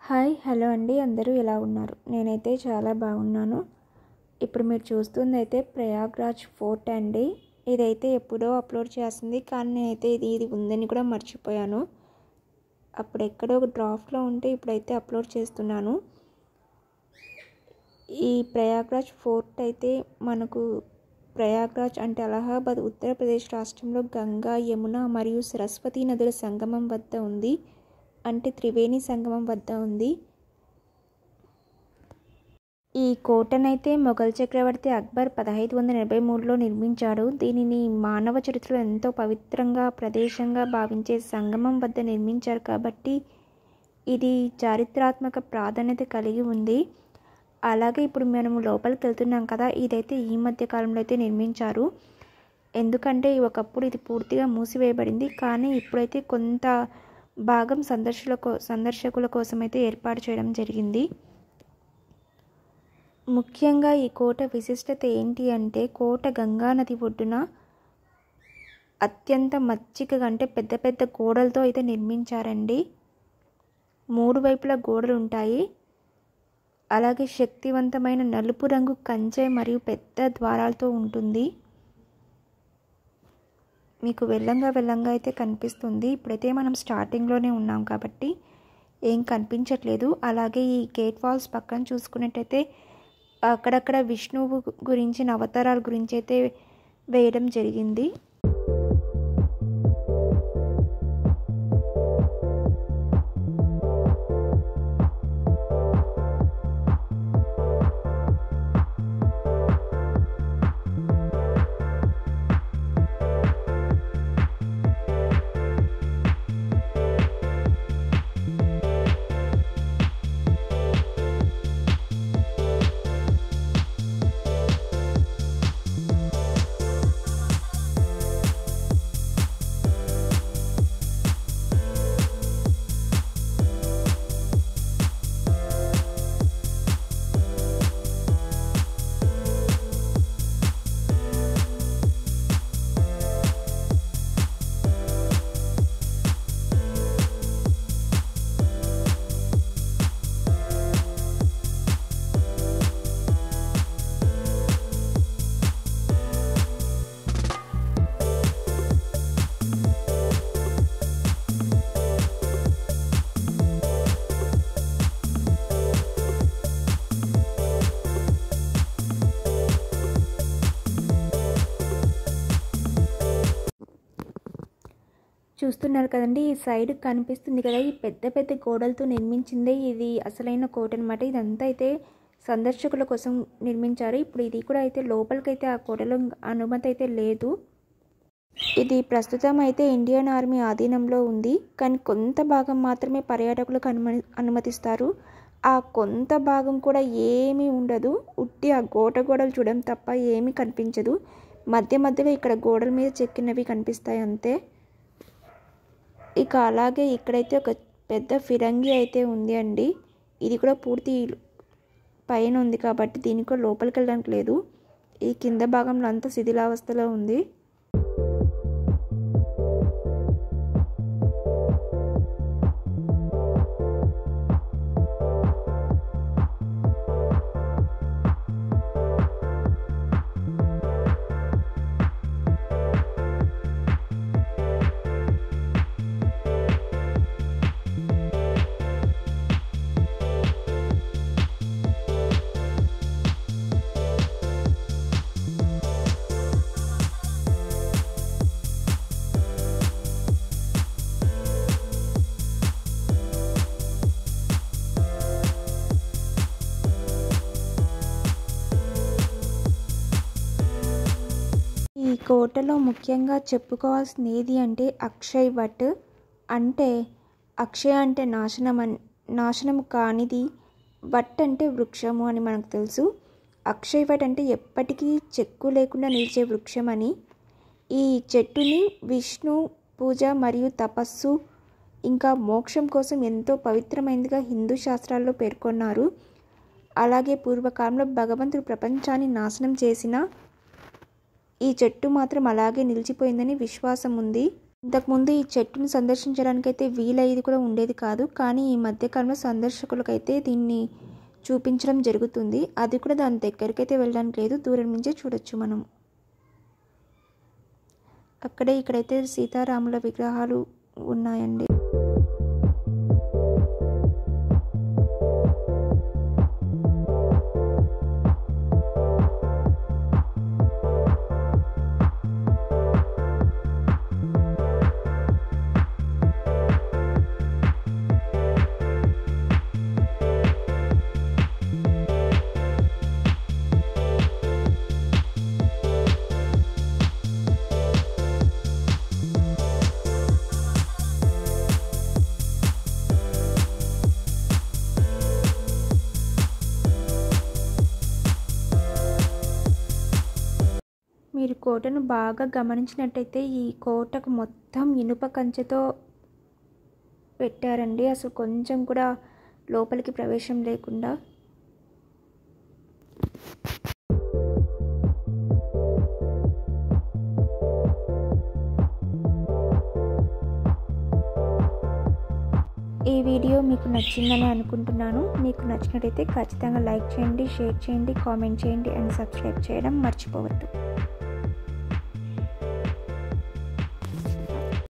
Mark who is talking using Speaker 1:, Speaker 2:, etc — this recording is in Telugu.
Speaker 1: హాయ్ హలో అండి, అందరూ ఎలా ఉన్నారు? నేనైతే చాలా బాగున్నాను. ఇప్పుడు మీరు చూస్తుందైతే ప్రయాగ్రాజ్ ఫోర్ట్ అండి. ఇదైతే ఎప్పుడో అప్లోడ్ చేస్తుంది, కానీ నేనైతే ఇది ఉందని కూడా మర్చిపోయాను. అప్పుడు ఎక్కడో ఒక డ్రాఫ్ట్లో ఉంటే ఇప్పుడైతే అప్లోడ్ చేస్తున్నాను. ఈ ప్రయాగ్రాజ్ ఫోర్ట్ అయితే మనకు ప్రయాగ్రాజ్ అంటే అలహాబాద్ ఉత్తరప్రదేశ్ రాష్ట్రంలో గంగా, యమున మరియు సరస్వతి నదుల సంగమం వద్ద ఉంది. అంటే త్రివేణి సంగమం వద్ద ఉంది. ఈ కోటనైతే మొఘల్ చక్రవర్తి అక్బర్ 1583లో నిర్మించాడు. దీనిని మానవ చరిత్రలో ఎంతో పవిత్రంగా ప్రదేశంగా భావించే సంగమం వద్ద నిర్మించారు కాబట్టి ఇది చారిత్రాత్మక ప్రాధాన్యత కలిగి ఉంది. అలాగే ఇప్పుడు మనము లోపలికి వెళ్తున్నాం కదా, ఇదైతే ఈ మధ్య కాలంలో అయితే నిర్మించారు. ఎందుకంటే ఒకప్పుడు ఇది పూర్తిగా మూసివేయబడింది, కానీ ఇప్పుడైతే కొంత భాగం సందర్శకుల కోసం అయితే ఏర్పాటు చేయడం జరిగింది. ముఖ్యంగా ఈ కోట విశిష్టత ఏంటి అంటే, కోట గంగా నది ఒడ్డున అత్యంత మచ్చికగా అంటే పెద్ద పెద్ద గోడలతో అయితే నిర్మించారండి. 3 వైపులా గోడలు ఉంటాయి. అలాగే శక్తివంతమైన నలుపు రంగు కంచె మరియు పెద్ద ద్వారాలతో ఉంటుంది. మీకు వెళ్ళంగా అయితే కనిపిస్తుంది. ఇప్పుడైతే మనం స్టార్టింగ్లోనే ఉన్నాం కాబట్టి ఏం కనిపించట్లేదు. అలాగే ఈ గేట్ వాల్స్ పక్కన చూసుకున్నట్టయితే అక్కడక్కడ విష్ణువు గురించి అవతారాల గురించి అయితే వేయడం జరిగింది. చూస్తున్నారు కదండి, ఈ సైడ్ కనిపిస్తుంది కదా, ఈ పెద్ద పెద్ద గోడలతో నిర్మించిందే ఇది అసలైన కోట అనమాట. ఇదంతా అయితే సందర్శకుల కోసం నిర్మించారు. ఇప్పుడు ఇది కూడా అయితే లోపలికైతే ఆ కోటలో అనుమతి అయితే లేదు. ఇది ప్రస్తుతం అయితే ఇండియన్ ఆర్మీ ఆధీనంలో ఉంది, కానీ కొంత భాగం మాత్రమే పర్యాటకులకు అనుమతిస్తారు. ఆ కొంత భాగం కూడా ఏమీ ఉండదు, ఉట్టి ఆ గోడలు చూడడం తప్ప ఏమీ కనిపించదు. మధ్యలో ఇక్కడ గోడల మీద చెక్కినవి కనిపిస్తాయి అంతే. ఇక అలాగే ఇక్కడైతే ఒక పెద్ద ఫిరంగి అయితే ఉంది అండి. ఇది కూడా పూర్తి పైన ఉంది కాబట్టి దీనికి కూడా లోపలికి వెళ్ళడానికి లేదు. ఈ కింద భాగంలో అంతా శిథిలావస్థలో ఉంది. ఈ కోటలో ముఖ్యంగా చెప్పుకోవాల్సింది ఏది అంటే అక్షయ్ వట్. అంటే అక్షయ అంటే నాశనము కానిది, వట్ అంటే వృక్షము అని మనకు తెలుసు. అక్షయ్ వట్ అంటే ఎప్పటికీ చెక్కు లేకుండా నిలిచే వృక్షం అని. ఈ చెట్టుని విష్ణు పూజ మరియు తపస్సు ఇంకా మోక్షం కోసం ఎంతో పవిత్రమైనదిగా హిందూ శాస్త్రాల్లో పేర్కొన్నారు. అలాగే పూర్వకాలంలో భగవంతుడు ప్రపంచాన్ని నాశనం చేసిన ఈ చెట్టు మాత్రం అలాగే నిలిచిపోయిందని విశ్వాసం ఉంది. ఇంతకుముందు ఈ చెట్టును సందర్శించడానికైతే వీలయ్యేది కూడా ఉండేది కాదు. కానీ ఈ మధ్యకాలంలో సందర్శకులకైతే దీన్ని చూపించడం జరుగుతుంది. అది కూడా దాని దగ్గరికైతే వెళ్ళడానికి లేదు, దూరం నుంచే చూడొచ్చు మనం. అక్కడే ఇక్కడైతే సీతారాముల విగ్రహాలు ఉన్నాయండి. మీరు కోటను బాగా గమనించినట్టయితే ఈ కోటకు మొత్తం ఇనుప కంచెతో పెట్టారండి. అసలు కొంచెం కూడా లోపలికి ప్రవేశం లేకుండా. ఈ వీడియో మీకు నచ్చిందని అనుకుంటున్నాను. మీకు నచ్చినట్టయితే ఖచ్చితంగా లైక్ చేయండి, షేర్ చేయండి, కామెంట్ చేయండి అండ్ సబ్స్క్రైబ్ చేయడం మర్చిపోవద్దు.